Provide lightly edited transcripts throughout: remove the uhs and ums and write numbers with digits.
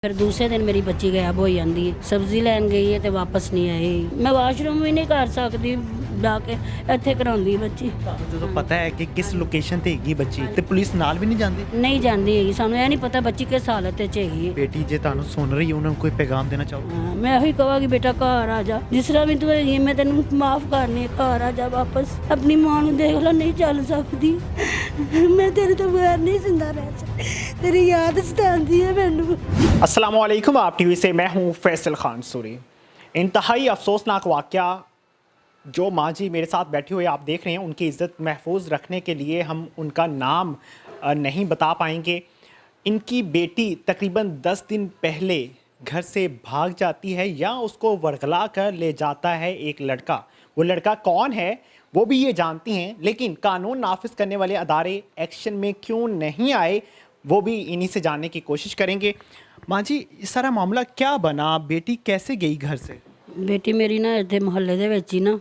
फिर दूसरे दिन मेरी बच्ची गायब हो जाती है। सब्जी लैन गई है तो वापस नहीं आई। मैं वाशरूम भी नहीं कर सकती जाके, ਇੱਥੇ ਕਰਾਉਂਦੀ ਬੱਚੀ। ਤੁਹਾਨੂੰ ਜਦੋਂ ਪਤਾ ਹੈ ਕਿ ਕਿਸ ਲੋਕੇਸ਼ਨ ਤੇ ਹੈਗੀ ਬੱਚੀ ਤੇ ਪੁਲਿਸ ਨਾਲ ਵੀ ਨਹੀਂ ਜਾਂਦੀ? ਨਹੀਂ ਜਾਂਦੀ ਹੈਗੀ, ਸਾਨੂੰ ਇਹ ਨਹੀਂ ਪਤਾ ਬੱਚੀ ਕਿਸ ਹਾਲਤ ਵਿੱਚ ਹੈਗੀ ਹੈ। ਬੇਟੀ ਜੇ ਤੁਹਾਨੂੰ ਸੁਣ ਰਹੀ ਹੈ ਉਹਨਾਂ ਨੂੰ ਕੋਈ ਪੈਗਾਮ ਦੇਣਾ ਚਾਹੋਗੇ? ਮੈਂ ਇਹੀ ਕਹਾਂਗੀ ਬੇਟਾ ਘਰ ਆ ਜਾ, ਜਿਸ ਤਰ੍ਹਾਂ ਵੀ ਤੂੰ ਹੈਗੀ ਮੈਂ ਤੈਨੂੰ ਮਾਫ ਕਰਨੀ ਹੈ, ਘਰ ਆ ਜਾ ਵਾਪਸ। ਆਪਣੀ ਮਾਂ ਨੂੰ ਦੇਖ ਲੈ, ਨਹੀਂ ਚੱਲ ਸਕਦੀ ਮੈਂ ਤੇਰੇ ਤੋਂ ਬਗੈਰ ਨਹੀਂ ਜ਼ਿੰਦਾ ਰਹਿ ਸਕਦੀ, ਤੇਰੀ ਯਾਦ ਸਤਾਉਂਦੀ ਹੈ ਮੈਨੂੰ। अस्सलाम वालेकुम, आप टीवी से मैं हूं फैसल खान सूरी। इंतहाई अफसोसनाक वाक़या जो माँ जी मेरे साथ बैठे हुए आप देख रहे हैं, उनकी इज़्ज़त महफूज रखने के लिए हम उनका नाम नहीं बता पाएंगे। इनकी बेटी तकरीबन 10 दिन पहले घर से भाग जाती है या उसको वर्गला कर ले जाता है एक लड़का। वो लड़का कौन है वो भी ये जानती हैं, लेकिन कानून नाफिज करने वाले अदारे एक्शन में क्यों नहीं आए वो भी इन्हीं से जानने की कोशिश करेंगे। माँ जी, इस सारा मामला क्या बना? बेटी कैसे गई घर से? ਬੇਟੀ ਮੇਰੀ ਨਾ ਇੱਥੇ ਮੁਹੱਲੇ ਦੇ ਵਿੱਚ ਹੀ ਨਾ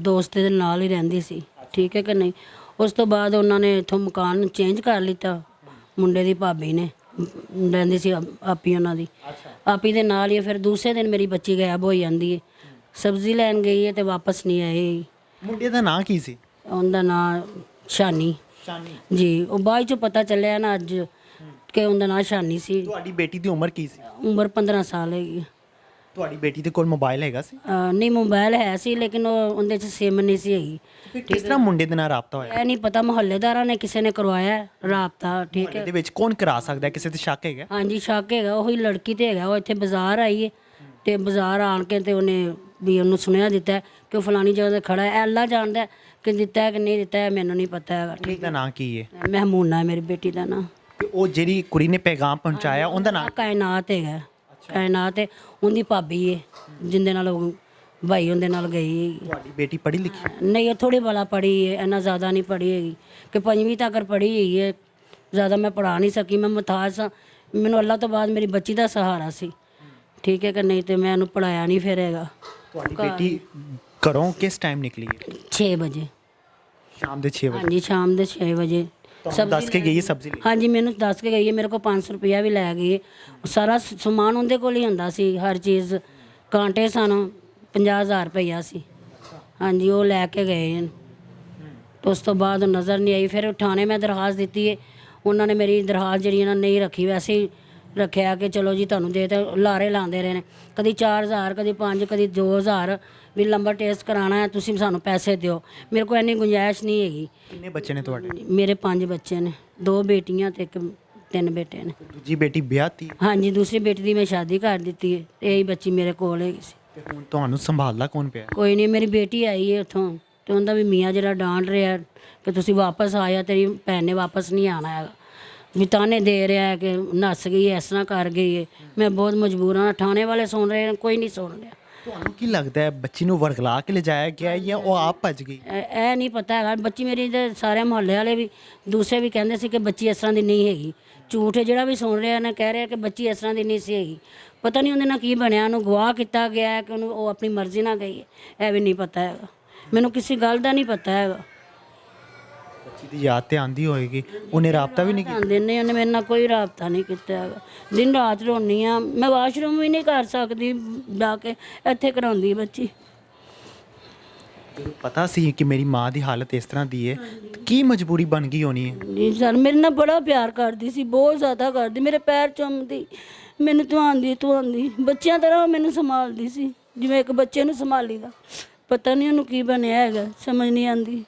ਦੋਸਤ ਦੇ ਨਾਲ ਹੀ ਰਹਿੰਦੀ ਸੀ, ਠੀਕ ਹੈ ਕਿ ਨਹੀਂ। ਉਸ ਤੋਂ ਬਾਅਦ ਉਹਨਾਂ ਨੇ ਇੱਥੋਂ ਮਕਾਨ ਚੇਂਜ ਕਰ ਲਿੱਤਾ। ਮੁੰਡੇ ਦੀ ਭਾਬੀ ਨੇ ਰਹਿੰਦੀ ਸੀ ਆਪੀ, ਉਹਨਾਂ ਦੀ ਆਪੀ ਦੇ ਨਾਲ ਹੀ। ਫਿਰ ਦੂਸਰੇ ਦਿਨ ਮੇਰੀ ਬੱਚੀ ਗਾਇਬ ਹੋ ਜਾਂਦੀ ਹੈ। ਸਬਜ਼ੀ ਲੈਣ ਗਈ ਹੈ ਤੇ ਵਾਪਸ ਨਹੀਂ ਆਈ। ਮੁੰਡੇ ਦਾ ਨਾਂ ਕੀ ਸੀ? ਉਹਦਾ ਨਾਂ ਸ਼ਾਨੀ ਸ਼ਾਨੀ ਜੀ। ਉਹ ਬਾਅਦ ਚੋਂ ਪਤਾ ਚੱਲਿਆ ਨਾ ਅੱਜ ਕਿ ਉਹਦਾ ਨਾਂ ਸ਼ਾਨੀ ਸੀ। ਤੁਹਾਡੀ ਬੇਟੀ ਦੀ ਉਮਰ ਕੀ ਸੀ? ਉਮਰ 15 ਸਾਲ ਹੈਗੀ। ਤੁਹਾਡੀ ਬੇਟੀ ਦੇ ਕੋਲ ਮੋਬਾਈਲ ਹੈਗਾ ਸੀ? ਨਹੀਂ, ਮੋਬਾਈਲ ਹੈ ਸੀ ਲੇਕਿਨ ਉਹਦੇ 'ਚ ਸਿਮ ਨਹੀਂ ਸੀ ਹੈਗੀ। ਫਿਰ ਕਿਸ ਤਰ੍ਹਾਂ ਮੁੰਡੇ ਦੇ ਨਾਲ ਰਾਬਤਾ ਹੋਇਆ? ਇਹ ਨਹੀਂ ਪਤਾ, ਮੁਹੱਲੇਦਾਰਾਂ ਨੇ ਕਿਸੇ ਨੇ ਕਰਵਾਇਆ ਰਾਬਤਾ, ਠੀਕ ਹੈ। ਇਹਦੇ ਵਿੱਚ ਕੌਣ ਕਰਾ ਸਕਦਾ ਹੈ? ਕਿਸੇ ਤੇ ਸ਼ੱਕ ਹੈਗਾ? ਹਾਂਜੀ, ਸ਼ੱਕ ਹੈਗਾ, ਉਹੀ ਲੜਕੀ ਤੇ ਹੈਗਾ। ਉਹ ਇੱਥੇ ਬਾਜ਼ਾਰ ਆਈ ਹੈ ਤੇ ਬਾਜ਼ਾਰ ਆਣ ਕੇ ਤੇ ਉਹਨੇ ਵੀ ਉਹਨੂੰ ਸੁਣਿਆ ਦਿੱਤਾ ਕਿ ਉਹ ਫਲਾਣੀ ਜਗ੍ਹਾ ਤੇ ਖੜਾ ਹੈ। ਅੱਲਾ ਜਾਣਦਾ ਕਿ ਦਿੱਤਾ ਹੈ ਕਿ ਨਹੀਂ ਦਿੱਤਾ ਹੈ, ਮੈਨੂੰ ਨਹੀਂ ਪਤਾ ਹੈਗਾ। ਠੀਕ ਦਾ ਨਾਂ ਕੀ ਹੈ? ਮਹਿਮੂਨਾ ਹੈ ਮੇਰੀ ਬੇਟੀ ਦਾ ਨਾਂ। ਤੇ ਉਹ ਜਿਹੜੀ ਕੁੜੀ ਨੇ ਪੈਗਾਮ ਪਹੁੰਚਾਇਆ ਉਹਦਾ ਨਾਂ? ਕਾਇਨਾਤ ਹੈਗਾ। ਕਾਇਨਾਤ ਹੈ, ਉਹਦੀ ਭਾਬੀ ਹੈ ਜਿੰਦੇ ਨਾਲ ਉਹ ਭਾਈ ਉਹਦੇ ਨਾਲ ਗਈ। ਤੁਹਾਡੀ ਬੇਟੀ ਪੜ੍ਹੀ ਲਿਖੀ? ਨਹੀਂ, ਉਹ ਥੋੜੀ ਬਲਾ ਪੜ੍ਹੀ ਹੈ, ਇੰਨਾ ਜ਼ਿਆਦਾ ਨਹੀਂ ਪੜ੍ਹੀ ਹੈਗੀ ਕਿ 5ਵੀਂ ਤੱਕ ਪੜ੍ਹੀ ਹੈਗੀ ਹੈ। ਜ਼ਿਆਦਾ ਮੈਂ ਪੜ੍ਹਾ ਨਹੀਂ ਸਕੀ, ਮੈਂ ਮੁਹਤਾਜ ਸਾਂ। ਮੈਨੂੰ ਅੱਲਾ ਤੋਂ ਬਾਅਦ ਮੇਰੀ ਬੱਚੀ ਦਾ ਸਹਾਰਾ ਸੀ, ਠੀਕ ਹੈ ਕਿ ਨਹੀਂ। ਤੇ ਮੈਂ ਉਹਨੂੰ ਪੜ੍ਹਾਇਆ ਨਹੀਂ ਫਿਰ ਹੈਗਾ। ਤੁਹਾਡੀ ਬੇਟੀ ਘਰੋਂ ਕਿਸ ਟਾਈਮ ਨਿਕਲੀ ਹੈ? 6 ਵਜੇ, ਸ਼ਾਮ ਦੇ 6 ਵਜੇ? ਹਾਂਜੀ ਸ਼ਾਮ ਦੇ 6 ਵਜੇ। ਦੱਸ ਕੇ ਗਈ ਹੈ ਸਬਜ਼ੀ ਲਈ? ਹਾਂਜੀ, ਮੈਨੂੰ ਦੱਸ ਕੇ ਗਈ ਹੈ। ਮੇਰੇ ਕੋਲ 500 ਰੁਪਇਆ ਵੀ ਲੈ ਗਈ ਹੈ। ਸਾਰਾ ਸਮਾਨ ਉਹਦੇ ਕੋਲ ਹੀ ਹੁੰਦਾ ਸੀ, ਹਰ ਚੀਜ਼। ਕਾਂਟੇ ਸਨ, 50,000 ਰੁਪਇਆ ਸੀ। ਹਾਂਜੀ, ਉਹ ਲੈ ਕੇ ਗਏ ਹਨ। ਤੇ ਉਸ ਤੋਂ ਬਾਅਦ ਨਜ਼ਰ ਨਹੀਂ ਆਈ। ਫਿਰ ਥਾਣੇ ਮੈਂ ਦਰਖਾਸਤ ਦਿੱਤੀ ਹੈ। ਉਹਨਾਂ ਨੇ ਮੇਰੀ ਦਰਖਾਸਤ ਜਿਹੜੀ ਇਹਨਾਂ ਨਹੀਂ ਰੱਖੀ, ਵੈਸੇ ਹੀ ਰੱਖਿਆ ਕਿ ਚਲੋ ਜੀ ਤੁਹਾਨੂੰ ਦੇ। ਤੇ ਲਾਰੇ ਲਾਉਂਦੇ ਰਹੇ ਨੇ, ਕਦੀ 4,000, ਕਦੀ 5, ਕਦੀ 2,000 ਵੀ ਨੰਬਰ ਟੈਸਟ ਕਰਾਉਣਾ ਹੈ, ਤੁਸੀਂ ਸਾਨੂੰ ਪੈਸੇ ਦਿਓ। ਮੇਰੇ ਕੋਲ ਇੰਨੀ ਗੁੰਜਾਇਸ਼ ਨਹੀਂ ਹੈਗੀ। ਕਿੰਨੇ ਬੱਚੇ ਨੇ ਤੁਹਾਡੇ? ਮੇਰੇ 5 ਬੱਚੇ ਨੇ, 2 ਬੇਟੀਆਂ ਤੇ 3 ਬੇਟੇ ਨੇ। ਦੂਜੀ ਬੇਟੀ ਵਿਆਹਤੀ? ਹਾਂਜੀ, ਦੂਸਰੀ ਬੇਟੀ ਦੀ ਮੈਂ ਸ਼ਾਦੀ ਕਰ ਦਿੱਤੀ ਹੈ। ਇਹੀ ਬੱਚੀ ਮੇਰੇ ਕੋਲ ਹੈਗੀ ਸੀ। ਤੇ ਹੁਣ ਤੁਹਾਨੂੰ ਸੰਭਾਲਦਾ ਕੌਣ ਪਿਆ? ਕੋਈ ਨਹੀਂ, ਮੇਰੀ ਬੇਟੀ ਆਈ ਹੈ ਉੱਥੋਂ ਤੇ ਉਹਦਾ ਵੀ ਮੀਆਂ ਜਿਹੜਾ ਡਾਂਟ ਰਿਹਾ ਕਿ ਤੁਸੀਂ ਵਾਪਸ ਆਇਆ, ਤੇਰੀ ਭੈਣ ਨੇ ਵਾਪਸ ਨਹੀਂ ਆਉਣਾ ਹੈਗਾ। ਵੀ ਤਾਨੇ ਦੇ ਰਿਹਾ ਕਿ ਨੱਸ ਗਈ, ਇਸ ਤਰ੍ਹਾਂ ਕਰ ਗਈ ਹੈ। ਮੈਂ ਬਹੁਤ ਮਜਬੂਰ ਹਾਂ। ਥਾਣੇ ਵਾਲੇ ਸੁਣ ਰਹੇ ਨੇ, ਕੋਈ ਨਹੀਂ ਸੁਣ ਰਿਹਾ। ਤੁਹਾਨੂੰ ਕੀ ਲੱਗਦਾ ਹੈ ਬੱਚੀ ਨੂੰ ਵਰਗਲਾ ਕੇ ਲਿਜਾਇਆ ਗਿਆ ਜਾਂ ਉਹ ਆਪ ਭੱਜ ਗਈ? ਇਹ ਨਹੀਂ ਪਤਾ ਹੈਗਾ। ਬੱਚੀ ਮੇਰੀ ਦੇ ਸਾਰੇ ਮੁਹੱਲੇ ਵਾਲੇ ਵੀ ਦੂਸਰੇ ਵੀ ਕਹਿੰਦੇ ਸੀ ਕਿ ਬੱਚੀ ਇਸ ਤਰ੍ਹਾਂ ਦੀ ਨਹੀਂ ਹੈਗੀ। ਝੂਠ ਜਿਹੜਾ ਵੀ ਸੁਣ ਰਿਹਾ ਨਾ, ਕਹਿ ਰਿਹਾ ਕਿ ਬੱਚੀ ਇਸ ਤਰ੍ਹਾਂ ਦੀ ਨਹੀਂ ਸੀ ਹੈਗੀ। ਪਤਾ ਨਹੀਂ ਉਹਦੇ ਨਾਲ ਕੀ ਬਣਿਆ, ਉਹਨੂੰ ਗਵਾਹ ਕੀਤਾ ਗਿਆ ਹੈ ਕਿ ਉਹਨੂੰ ਉਹ ਆਪਣੀ ਮਰਜ਼ੀ ਨਾਲ ਗਈ ਹੈ। ਇਹ ਵੀ ਨਹੀਂ ਪਤਾ ਹੈਗਾ, ਮੈਨੂੰ ਕਿਸੇ ਗੱਲ ਦਾ ਨਹੀਂ ਪਤਾ ਹੈਗਾ। ਬੱਚੀ ਦੀ ਯਾਦ ਤੇ ਆਂਦੀ ਹੋਏਗੀ, ਉਹਨੇ ਰਾਬਤਾ ਵੀ ਨਹੀਂ ਕੀਤਾ? ਆਉਂਦੇ ਨੇ, ਉਹਨੇ ਮੇਰੇ ਨਾਲ ਕੋਈ ਰਾਬਤਾ ਨਹੀਂ ਕੀਤਾ ਹੈਗਾ। ਦਿਨ ਰਾਤ ਰੋਂਦੀ ਹਾਂ, ਮੈਂ ਵਾਸ਼ਰੂਮ ਵੀ ਨਹੀਂ ਕਰ ਸਕਦੀ ਜਾ ਕੇ, ਇੱਥੇ ਕਰਾਉਂਦੀ ਬੱਚੀ। ਪਤਾ ਸੀ ਕਿ ਮੇਰੀ ਮਾਂ ਦੀ ਹਾਲਤ ਇਸ ਤਰ੍ਹਾਂ ਦੀ ਹੈ, ਕੀ ਮਜਬੂਰੀ ਬਣ ਗਈ ਹੋਣੀ ਹੈ? ਜੀ ਸਰ, ਮੇਰੇ ਨਾਲ ਬੜਾ ਪਿਆਰ ਕਰਦੀ ਸੀ, ਬਹੁਤ ਜ਼ਿਆਦਾ ਕਰਦੀ। ਮੇਰੇ ਪੈਰ ਚੁੰਮਦੀ, ਮੈਨੂੰ ਧਵਾਉਂਦੀ ਬੱਚਿਆਂ ਤਰ੍ਹਾਂ ਉਹ ਮੈਨੂੰ ਸੰਭਾਲਦੀ ਸੀ, ਜਿਵੇਂ ਇੱਕ ਬੱਚੇ ਨੂੰ ਸੰਭਾਲੀਦਾ। ਪਤਾ ਨਹੀਂ ਉਹਨੂੰ ਕੀ ਬਣਿਆ ਹੈਗਾ, ਸਮਝ ਨਹੀਂ ਆਉਂਦੀ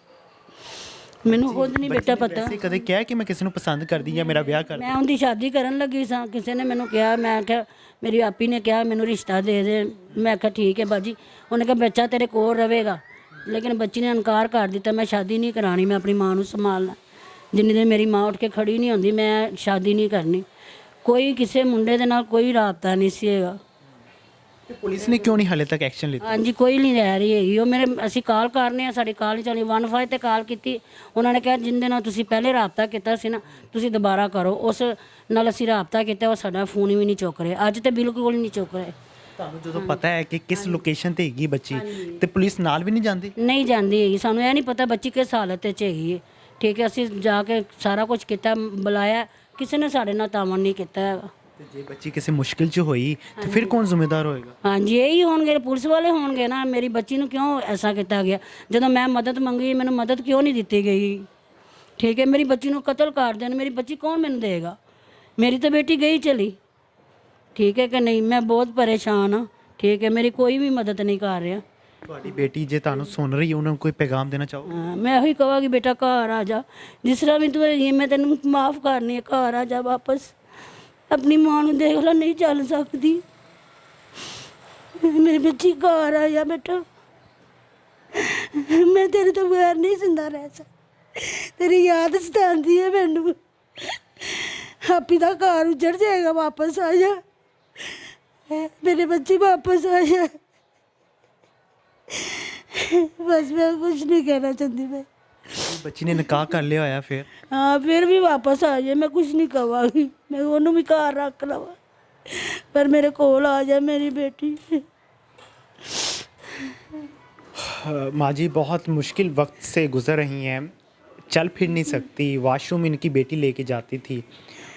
ਮੈਨੂੰ। ਖੁਦ ਨਹੀਂ ਬੇਟਾ ਪਤਾ। ਕਦੇ ਕਿਹਾ ਕਿ ਮੈਂ ਕਿਸੇ ਨੂੰ ਪਸੰਦ ਕਰਦੀ ਜਾਂ ਮੇਰਾ ਵਿਆਹ ਕਰ? ਮੈਂ ਉਹਦੀ ਸ਼ਾਦੀ ਕਰਨ ਲੱਗੀ ਸਾਂ, ਕਿਸੇ ਨੇ ਮੈਨੂੰ ਕਿਹਾ, ਮੈਂ ਕਿਹਾ ਮੇਰੀ ਆਪੀ ਨੇ ਕਿਹਾ ਮੈਨੂੰ ਰਿਸ਼ਤਾ ਦੇ ਦੇ। ਮੈਂ ਕਿਹਾ ਠੀਕ ਹੈ ਬਾਜੀ। ਉਹਨੇ ਕਿਹਾ ਬੱਚਾ ਤੇਰੇ ਕੋਲ ਰਹੇਗਾ, ਲੇਕਿਨ ਬੱਚੀ ਨੇ ਇਨਕਾਰ ਕਰ ਦਿੱਤਾ। ਮੈਂ ਸ਼ਾਦੀ ਨਹੀਂ ਕਰਾਉਣੀ, ਮੈਂ ਆਪਣੀ ਮਾਂ ਨੂੰ ਸੰਭਾਲਣਾ। ਜਿੰਨੀ ਦੇਰ ਮੇਰੀ ਮਾਂ ਉੱਠ ਕੇ ਖੜੀ ਨਹੀਂ ਹੁੰਦੀ, ਮੈਂ ਸ਼ਾਦੀ ਨਹੀਂ ਕਰਨੀ। ਕੋਈ ਕਿਸੇ ਮੁੰਡੇ ਦੇ ਨਾਲ ਕੋਈ ਰਾਬਤਾ ਨਹੀਂ ਸੀ ਹੈਗਾ। ਤੇ ਪੁਲਿਸ ਨੇ ਕਿਉਂ ਨਹੀਂ ਹਾਲੇ ਤੱਕ ਐਕਸ਼ਨ ਲਿੱਤਾ? ਹਾਂਜੀ, ਕੋਈ ਨਹੀਂ ਲੈ ਰਹੀ ਹੈਗੀ। ਉਹ ਮੇਰੇ ਅਸੀਂ ਕਾਲ ਕਰਨੇ ਆ, ਸਾਡੀ ਕਾਲ ਚੱਲੀ 15 ਤੇ ਕਾਲ ਕੀਤੀ। ਉਹਨਾਂ ਨੇ ਕਿਹਾ ਜਿੰਦੇ ਨਾਲ ਤੁਸੀਂ ਪਹਿਲੇ ਰਾਬਤਾ ਕੀਤਾ ਸੀ ਨਾ, ਤੁਸੀਂ ਦੁਬਾਰਾ ਕਰੋ। ਉਸ ਨਾਲ ਅਸੀਂ ਰਾਬਤਾ ਕੀਤਾ, ਉਹ ਸਾਡਾ ਫੋਨ ਵੀ ਨਹੀਂ ਚੁੱਕ ਰਹੇ। ਅੱਜ ਤੇ ਬਿਲਕੁਲ ਨਹੀਂ ਚੁੱਕ ਰਹੇ। ਤੁਹਾਨੂੰ ਜਦੋਂ ਪਤਾ ਹੈ ਕਿ ਕਿਸ ਲੋਕੇਸ਼ਨ ਤੇ ਹੈਗੀ ਬੱਚੀ ਤੇ ਪੁਲਿਸ ਨਾਲ ਵੀ ਨਹੀਂ ਜਾਂਦੀ? ਨਹੀਂ ਜਾਂਦੀ ਹੈਗੀ, ਸਾਨੂੰ ਇਹ ਨਹੀਂ ਪਤਾ ਬੱਚੀ ਕਿਸ ਹਾਲਤ ਵਿੱਚ ਹੈਗੀ ਹੈ, ਠੀਕ ਹੈ। ਅਸੀਂ ਜਾ ਕੇ ਸਾਰਾ ਕੁਝ ਕੀਤਾ, ਬੁਲਾਇਆ, ਕਿਸੇ ਨੇ ਸਾਡੇ ਨਾਲ ਤਾਮਨ ਨਹੀਂ ਕੀਤਾ ਹੈਗਾ। ਤੇ ਜੇ ਬੱਚੀ ਕਿਸੇ ਮੁਸ਼ਕਿਲ 'ਚ ਹੋਈ ਤੇ ਫਿਰ ਕੌਣ ਜ਼ਿੰਮੇਦਾਰ ਹੋਏਗਾ? ਹਾਂਜੀ ਇਹੀ ਹੋਣਗੇ, ਪੁਲਿਸ ਵਾਲੇ ਹੋਣਗੇ ਨਾ। ਮੇਰੀ ਬੱਚੀ ਨੂੰ ਕਿਉਂ ਐਸਾ ਕੀਤਾ ਗਿਆ? ਜਦੋਂ ਮੈਂ ਮਦਦ ਮੰਗੀ ਮੈਨੂੰ ਮਦਦ ਕਿਉਂ ਨਹੀਂ ਦਿੱਤੀ ਗਈ? ਠੀਕ ਹੈ, ਮੇਰੀ ਬੱਚੀ ਨੂੰ ਕਤਲ ਕਰ ਦੇਣ, ਮੇਰੀ ਬੱਚੀ ਕੌਣ ਮੈਨੂੰ ਦੇਗਾ? ਮੇਰੀ ਤਾਂ ਬੇਟੀ ਗਈ ਚਲੀ। ਠੀਕ ਹੈ ਕਿ ਨਹੀਂ? ਮੈਂ ਬਹੁਤ ਪਰੇਸ਼ਾਨ ਹਾਂ। ਠੀਕ ਹੈ, ਮੇਰੀ ਕੋਈ ਵੀ ਮਦਦ ਨਹੀਂ ਕਰ ਰਿਹਾ। ਤੁਹਾਡੀ ਬੇਟੀ ਜੇ ਤੁਹਾਨੂੰ ਸੁਣ ਰਹੀ ਹੈ, ਉਹਨਾਂ ਨੂੰ ਕੋਈ ਪੈਗਾਮ ਦੇਣਾ ਚਾਹੋ? ਹਾਂ, ਮੈਂ ਉਹੀ ਕਹਾਂਗੀ ਬੇਟਾ ਘਰ ਆ ਜਾ, ਜਿਸ ਤਰ੍ਹਾਂ ਵੀ ਤੂੰ ਹੈਗੀ ਹੈ, ਮੈਂ ਤੈਨੂੰ ਮਾਫ ਕਰਨੀ ਹੈ। ਘਰ ਆ ਜਾ ਵਾਪਸ, ਆਪਣੀ ਮਾਂ ਨੂੰ ਦੇਖ ਲੈ, ਨਹੀਂ ਚੱਲ ਸਕਦੀ। ਮੇਰੀ ਬੱਚੀ ਘਰ ਆ ਜਾ ਬੇਟਾ, ਮੈਂ ਤੇਰੇ ਤੋਂ ਬਗੈਰ ਨਹੀਂ ਜ਼ਿੰਦਾ ਰਹਿ ਸਕਦੀ। ਤੇਰੀ ਯਾਦ ਸਤਾਉਂਦੀ ਹੈ ਮੈਨੂੰ। ਆਪੀ ਦਾ ਘਰ ਉਜੜ ਜਾਏਗਾ, ਵਾਪਸ ਆ ਜਾ ਮੇਰੇ ਬੱਚੀ, ਵਾਪਸ ਆ ਜਾ। ਬਸ ਮੈਂ ਕੁਝ ਨਹੀਂ ਕਹਿਣਾ ਚਾਹੁੰਦੀ। ਮੈਂ ਬੱਚੀ ਨੇ ਨਿਕਾਹ ਕਰ ਲਿਆ ਹੋਇਆ ਫਿਰ? ਹਾਂ, ਫਿਰ ਵੀ ਵਾਪਸ ਆ ਜਾਏ, ਮੈਂ ਕੁਝ ਨਹੀਂ ਕਹਾਂਗੀ। ਮੈਂ ਉਹਨੂੰ ਵੀ ਘਰ ਰੱਖ ਲਵਾਂ, ਪਰ ਮੇਰੇ ਕੋਲ ਆ ਜਾ ਮੇਰੀ बेटी। माँ जी बहुत मुश्किल वक्त से गुज़र रही हैं, चल फिर नहीं सकती, वॉशरूम इनकी बेटी लेके जाती थी।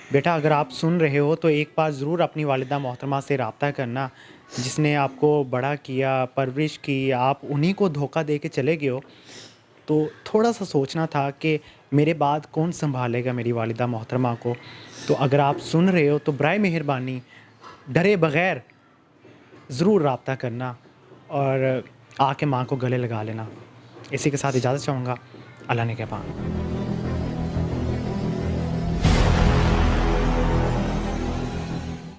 बेटा अगर आप सुन रहे हो तो एक बार ज़रूर अपनी वालिदा मोहतरमा से रब्ता करना, जिसने आपको बड़ा किया, परवरिश की, आप उन्हीं को धोखा दे के चले गए हो। तो थोड़ा सा सोचना था कि मेरे बाद कौन संभालेगा मेरी वालिदा मोहतरमा को। तो अगर आप सुन रहे हो तो बराए मेहरबानी डरे बग़ैर ज़रूर रब्ता करना और आके माँ को गले लगा लेना। इसी के साथ इजाज़त चाहूँगा। अल्लाह ने के पान।